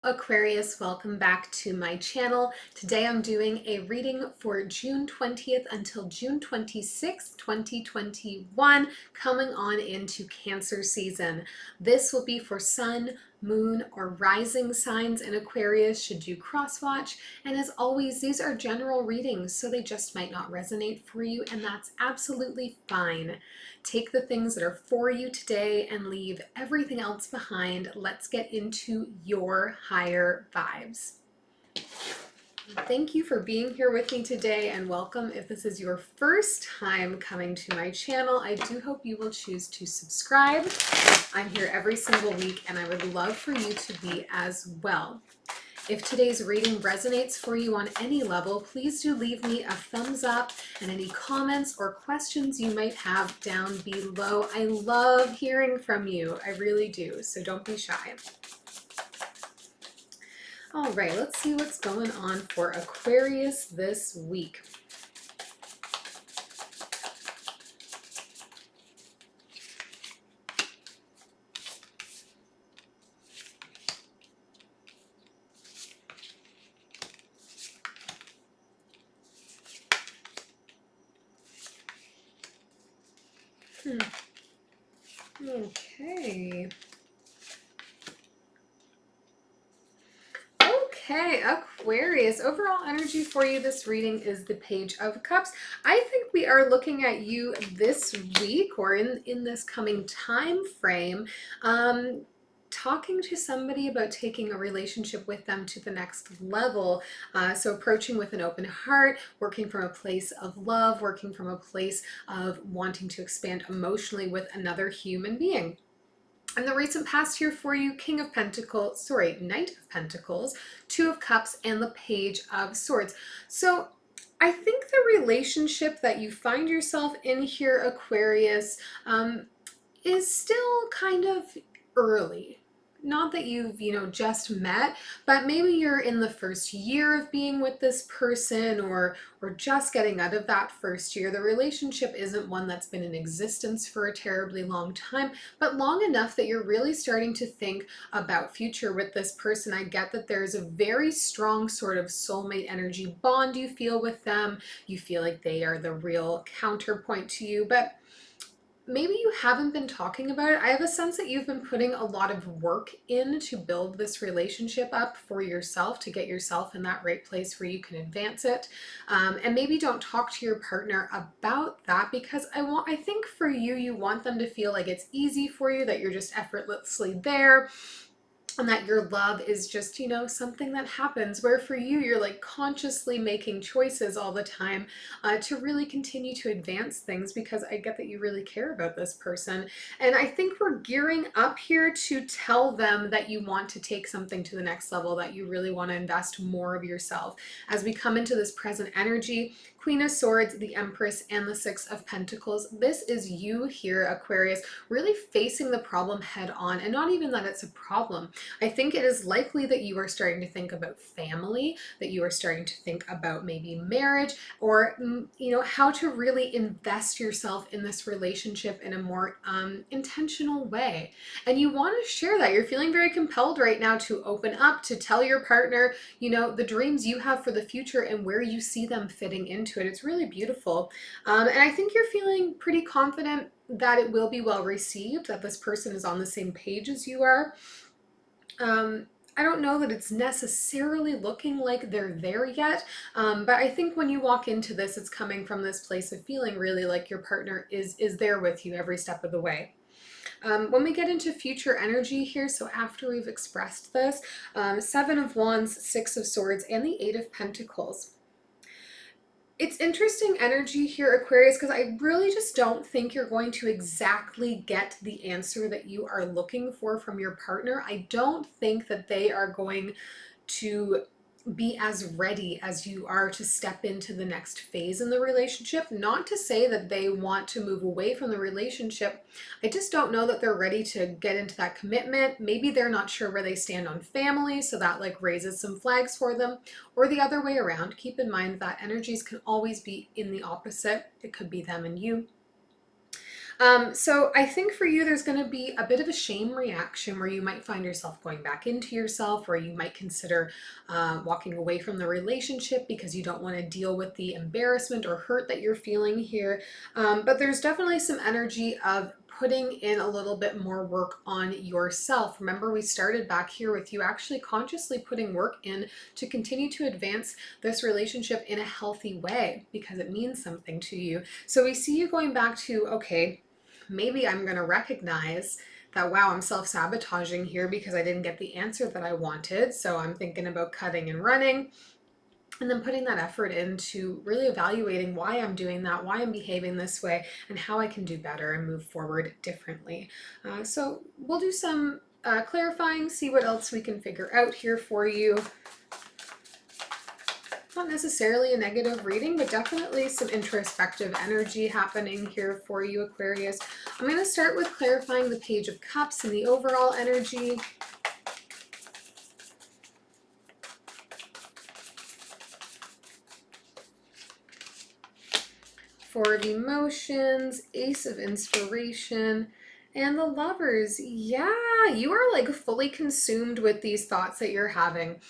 Aquarius, welcome back to my channel. Today I'm doing a reading for June 20th until June 26th, 2021, coming on into Cancer season. This will be for Sun, Moon, or Rising signs in Aquarius should you cross-watch. And as always, these are general readings, so they just might not resonate for you, and that's absolutely fine. Take the things that are for you today and leave everything else behind. Let's get into your higher vibes. Thank you for being here with me today, and welcome if this is your first time coming to my channel. I do hope you will choose to subscribe. I'm here every single week and I would love for you to be as well. If today's reading resonates for you on any level, please do leave me a thumbs up and any comments or questions you might have down below. I love hearing from you. I really do, so don't be shy. All right, let's see what's going on for Aquarius this week. Okay. Okay, Aquarius, overall energy for you this reading is the Page of Cups. I think we are looking at you this week or in this coming time frame, talking to somebody about taking a relationship with them to the next level. So approaching with an open heart, working from a place of love, working from a place of wanting to expand emotionally with another human being. In the recent past here for you, Knight of Pentacles, Two of Cups, and the Page of Swords. So I think the relationship that you find yourself in here, Aquarius, is still kind of early. Not that you've, just met, but maybe you're in the first year of being with this person or just getting out of that first year. The relationship isn't one that's been in existence for a terribly long time, but long enough that you're really starting to think about future with this person. I get that there's a very strong sort of soulmate energy bond you feel with them. You feel like they are the real counterpoint to you, but maybe you haven't been talking about it. I have a sense that you've been putting a lot of work in to build this relationship up for yourself, to get yourself in that right place where you can advance it. And maybe don't talk to your partner about that, because I think for you, you want them to feel like it's easy for you, that you're just effortlessly there, and that your love is just, something that happens, where for you, you're like consciously making choices all the time to really continue to advance things, because I get that you really care about this person. And I think we're gearing up here to tell them that you want to take something to the next level, that you really want to invest more of yourself. As we come into this present energy, Queen of Swords, the Empress, and the Six of Pentacles, this is you here, Aquarius, really facing the problem head on. And not even that it's a problem. I think it is likely that you are starting to think about family, that you are starting to think about maybe marriage, or, how to really invest yourself in this relationship in a more intentional way. And you want to share that. You're feeling very compelled right now to open up, to tell your partner, the dreams you have for the future and where you see them fitting into it. It's really beautiful. And I think you're feeling pretty confident that it will be well received, that this person is on the same page as you are. I don't know that it's necessarily looking like they're there yet, but I think when you walk into this, it's coming from this place of feeling really like your partner is there with you every step of the way. When we get into future energy here, so after we've expressed this, Seven of Wands, Six of Swords, and the Eight of Pentacles. It's interesting energy here, Aquarius, because I really just don't think you're going to exactly get the answer that you are looking for from your partner. I don't think that they are going to be as ready as you are to step into the next phase in the relationship. Not to say that they want to move away from the relationship. I just don't know that they're ready to get into that commitment. Maybe they're not sure where they stand on family, so that like raises some flags for them, or the other way around. Keep in mind that energies can always be in the opposite. It could be them and you. So I think for you, there's going to be a bit of a shame reaction where you might find yourself going back into yourself, or you might consider walking away from the relationship because you don't want to deal with the embarrassment or hurt that you're feeling here. But there's definitely some energy of putting in a little bit more work on yourself. Remember, we started back here with you actually consciously putting work in to continue to advance this relationship in a healthy way because it means something to you. So we see you going back to, okay, maybe I'm going to recognize that, wow, I'm self-sabotaging here because I didn't get the answer that I wanted. So I'm thinking about cutting and running. And then putting that effort into really evaluating why I'm doing that, why I'm behaving this way, and how I can do better and move forward differently. So we'll do some clarifying, see what else we can figure out here for you. Not necessarily a negative reading, but definitely some introspective energy happening here for you, Aquarius. I'm going to start with clarifying the Page of Cups and the overall energy. Four of Emotions, Ace of Inspiration, and the Lovers. Yeah, you are like fully consumed with these thoughts that you're having.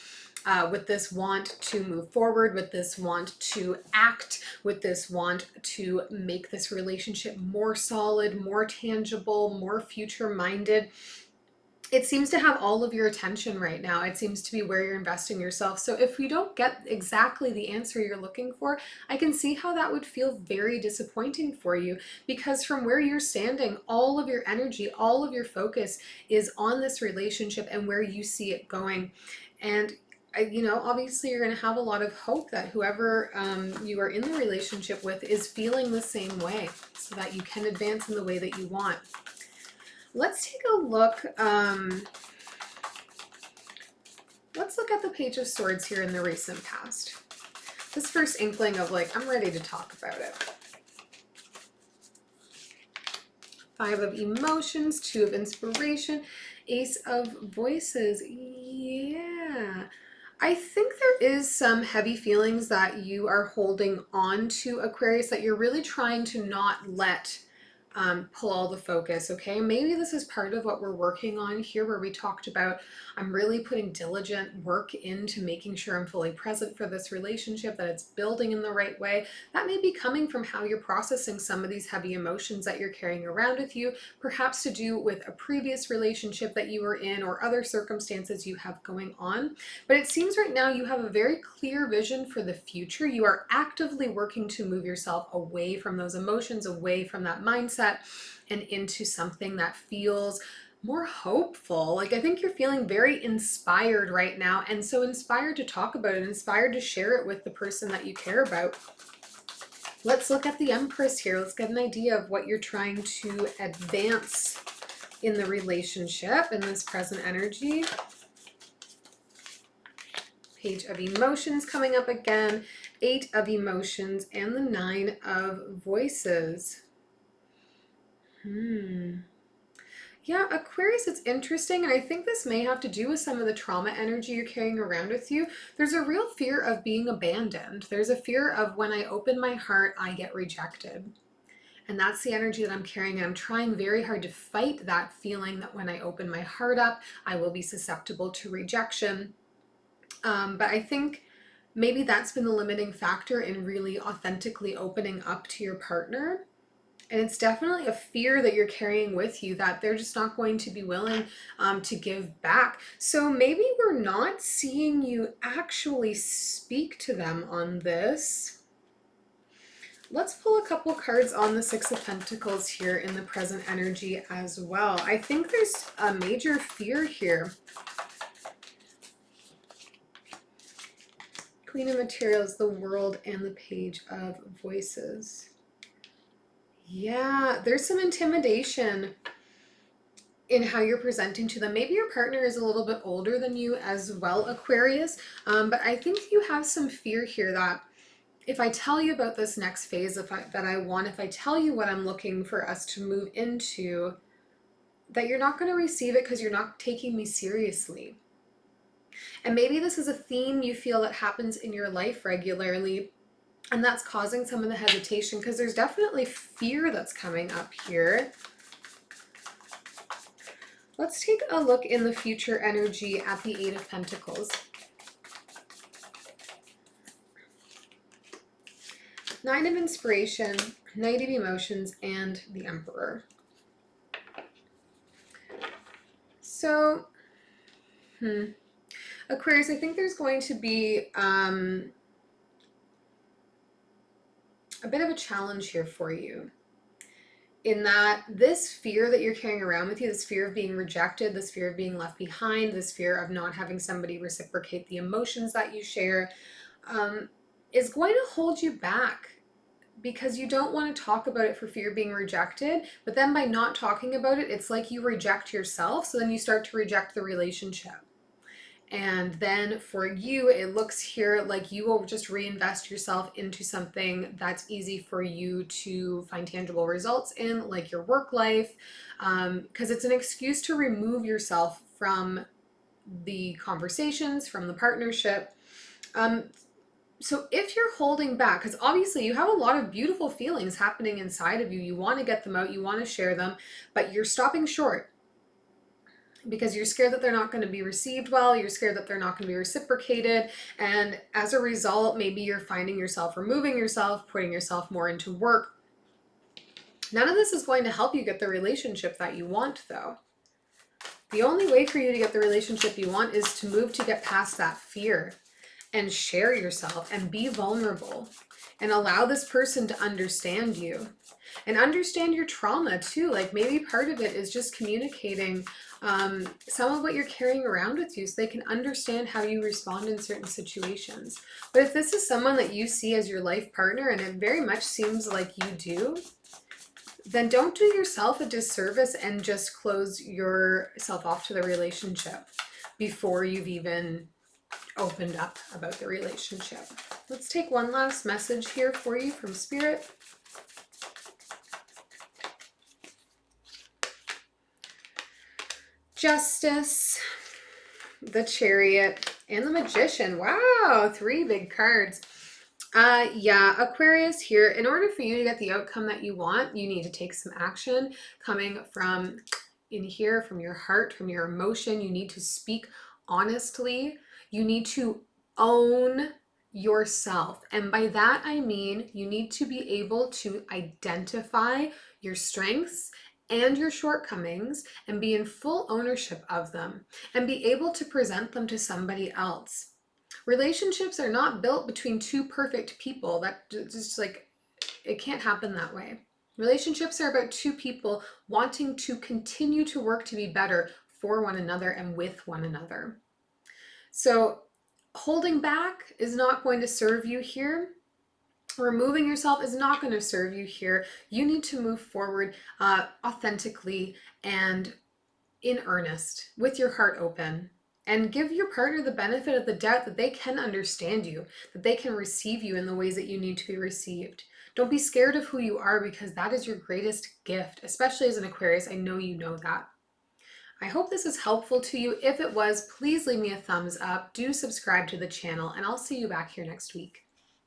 With this want to move forward, with this want to act, with this want to make this relationship more solid, more tangible, more future-minded. It seems to have all of your attention right now. It seems to be where you're investing yourself. So if you don't get exactly the answer you're looking for, I can see how that would feel very disappointing for you, because from where you're standing, all of your energy, all of your focus is on this relationship and where you see it going. And obviously you're going to have a lot of hope that whoever you are in the relationship with is feeling the same way so that you can advance in the way that you want. Let's take a look. Let's look at the Page of Swords here in the recent past. This first inkling of like, I'm ready to talk about it. Five of Emotions, Two of Inspiration, Ace of Voices. Yeah. I think there is some heavy feelings that you are holding on to, Aquarius, that you're really trying to not let pull all the focus, okay? Maybe this is part of what we're working on here, where we talked about I'm really putting diligent work into making sure I'm fully present for this relationship, that it's building in the right way. That may be coming from how you're processing some of these heavy emotions that you're carrying around with you, perhaps to do with a previous relationship that you were in or other circumstances you have going on. But it seems right now you have a very clear vision for the future. You are actively working to move yourself away from those emotions, away from that mindset, and into something that feels more hopeful. Like, I think you're feeling very inspired right now, and so inspired to talk about it, inspired to share it with the person that you care about. Let's look at the Empress here. Let's get an idea of what you're trying to advance in the relationship in this present energy. Page of Emotions coming up again, Eight of Emotions, and the Nine of Voices. Yeah, Aquarius, it's interesting, and I think this may have to do with some of the trauma energy you're carrying around with you. There's a real fear of being abandoned. There's a fear of, when I open my heart, I get rejected. And that's the energy that I'm carrying, and I'm trying very hard to fight that feeling that when I open my heart up, I will be susceptible to rejection. But I think maybe that's been the limiting factor in really authentically opening up to your partner. And it's definitely a fear that you're carrying with you, that they're just not going to be willing to give back. So maybe we're not seeing you actually speak to them on this. Let's pull a couple cards on the Six of Pentacles here in the present energy as well. I think there's a major fear here. Queen of Materials, the World, and the Page of Voices. Yeah, there's some intimidation in how you're presenting to them. Maybe your partner is a little bit older than you as well, Aquarius, but I think you have some fear here that if I tell you about this next phase if I tell you what I'm looking for us to move into, that you're not going to receive it because you're not taking me seriously. And maybe this is a theme you feel that happens in your life regularly, And that's causing some of the hesitation because there's definitely fear that's coming up here. Let's take a look in the future energy at the Eight of Pentacles. Nine of Inspiration, Knight of Emotions, and the Emperor. So, Aquarius, I think there's going to be a bit of a challenge here for you, in that this fear that you're carrying around with you, this fear of being rejected, this fear of being left behind, this fear of not having somebody reciprocate the emotions that you share, is going to hold you back, because you don't want to talk about it for fear of being rejected. But then by not talking about it, it's like you reject yourself. So then you start to reject the relationship. And then for you, it looks here like you will just reinvest yourself into something that's easy for you to find tangible results in, like your work life, because it's an excuse to remove yourself from the conversations, from the partnership. So if you're holding back, because obviously you have a lot of beautiful feelings happening inside of you, you want to get them out, you want to share them, but you're stopping short because you're scared that they're not going to be received well, you're scared that they're not going to be reciprocated, and as a result, maybe you're finding yourself removing yourself, putting yourself more into work. None of this is going to help you get the relationship that you want, though. The only way for you to get the relationship you want is to move to get past that fear and share yourself and be vulnerable and allow this person to understand you and understand your trauma too. Like maybe part of it is just communicating some of what you're carrying around with you so they can understand how you respond in certain situations. But if this is someone that you see as your life partner, and it very much seems like you do, then don't do yourself a disservice and just close yourself off to the relationship before you've even opened up about the relationship. Let's take one last message here for you from Spirit. Justice, the Chariot, and the Magician. Wow, 3 big cards. Yeah, Aquarius here, in order for you to get the outcome that you want, you need to take some action coming from in here, from your heart, from your emotion. You need to speak honestly. You need to own yourself. And by that, I mean you need to be able to identify your strengths and your shortcomings and be in full ownership of them and be able to present them to somebody else. Relationships are not built between two perfect people. That just like, it can't happen that way. Relationships are about two people wanting to continue to work to be better for one another and with one another. So holding back is not going to serve you here. Removing yourself is not going to serve you here. You need to move forward authentically and in earnest, with your heart open, and give your partner the benefit of the doubt that they can understand you, that they can receive you in the ways that you need to be received. Don't be scared of who you are, because that is your greatest gift, especially as an Aquarius. I know you know that. I hope this is helpful to you. If it was, please leave me a thumbs up. Do subscribe to the channel, and I'll see you back here next week.